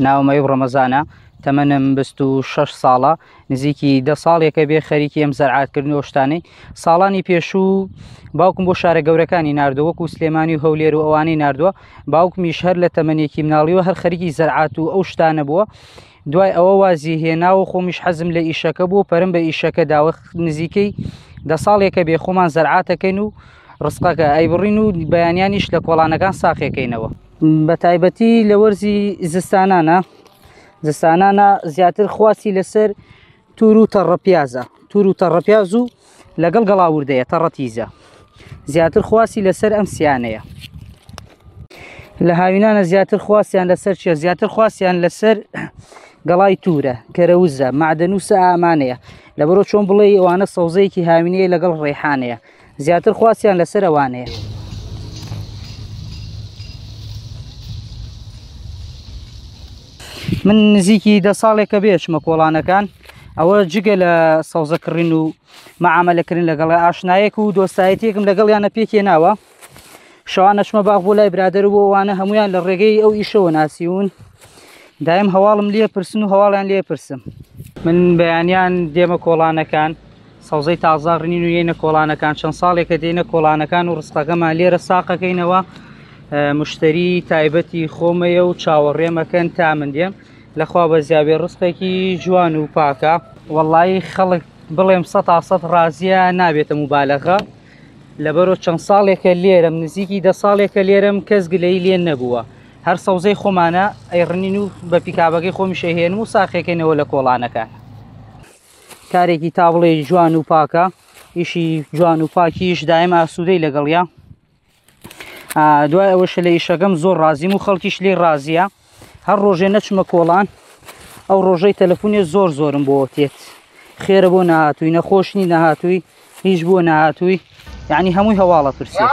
ناومەی ڕەمەزانە تەمەنم 26 ساڵە نزیکی 10 ساڵێکە بێ خەریکی ئەم زەرعاتکردنەوە شتانەی ساڵانی پێشوو باوکم بۆ شارە گەورەکانی ناردووە وەکو سلێمانی و هەولێر و ئەوانەی ناردووە باوکمیش هەر لە تەمەنێکی مناڵیوە هەر خەریکی زەرعات و ئەو شتانە بووە دوای ئەوە وازی هێناوە خۆمیش حەزم لە ئیشەکە بوو پەرم بە ئیشەکە داوە نزیکەی 10 ساڵێکە بێ خۆمان زەرعاتەکەین و ڕستقەکە ئەیبڕین و بەیانیانیش لە کۆڵانەکان ساخێکەینەوە بە تایبەتی لە وەرزی زستانانە زیاتر خواسی لەسەر توور و تەڕەپیاز و لەگەڵ گەڵاوردەیە تەڕەتیزە زیاتر خواسی لەسەر ئەم سیانەیە لە هاوینانە زیاتر خواستیان لەسەر چیە زیاتر خواستیان لەسەر گەڵای تورە کەرەوزە معدەنووسە ئامانەیە لەبەرۆ چۆن بڵێ ئەوانە سەوزەیەکی هاوینەیە لەگەڵ ڕێحانەیە زیاتر خواستیان لەسەر ئەوانەیە من نزیکی 10 ساڵێکە بێچمە کۆڵانەکان ئەوە جگە لە سەوزەکڕین و مەعامەلەکردن لەگەڵ ئاشنایەک و دۆستایەتێکم لەگەڵیانە پێکێناوە شەوانە چمە باغ بۆ لای برادر بۆ ئەوانە هەمویان لە ڕێگەی ئەو ئیشەوە ناسیون دایم هەواڵم لێ پرسن و هەواڵیان لێ پرسم من بەیانیان دێمە کۆڵانەکان سەوزەی تازاڕنین و یەنە کۆڵانەکان چەند ساڵێکە دێنە کۆڵانەکان و ڕستەکەمان لێرە ساقەکەینەوە مشتری تایبەتی خۆمەیە و چاوەڕێمەکەن تا من دێم لەخوا بە زیابێ ڕستێکی جوان و پاکە وەڵڵی خەڵک بڵێم 100% ڕازیە نابێتە موبالەغە لەبەرۆ چەند ساڵێکە لێرەم نزیکی 10 ساڵێکە لێرەم کەس گلەی لێن نەبووە هەر سەوزەی خۆمانە ئەیڕنین و بە پیکابەکەی خۆمی شەهێنم و ساخێکەینەوە لە کۆڵانەکان کارێکی تا بڵێ جوان و پاکە ئیشی جوان و پاکیش دایم ئاسوودەی لەگەڵیا دوای ئەوەش لە ئیشەکەم زۆر ڕازیم و خەڵکیش لێ ڕازیە هەر ڕۆژێ نەچمە کۆڵان ئەو ڕۆژەی تەلەفۆنێ زۆرم بۆ تێت خێرە بۆ نەهاتووی نەخۆشنی نەهاتووی هیچ بۆ نەهاتووی یعنی هەمووی هەواڵە پرسێت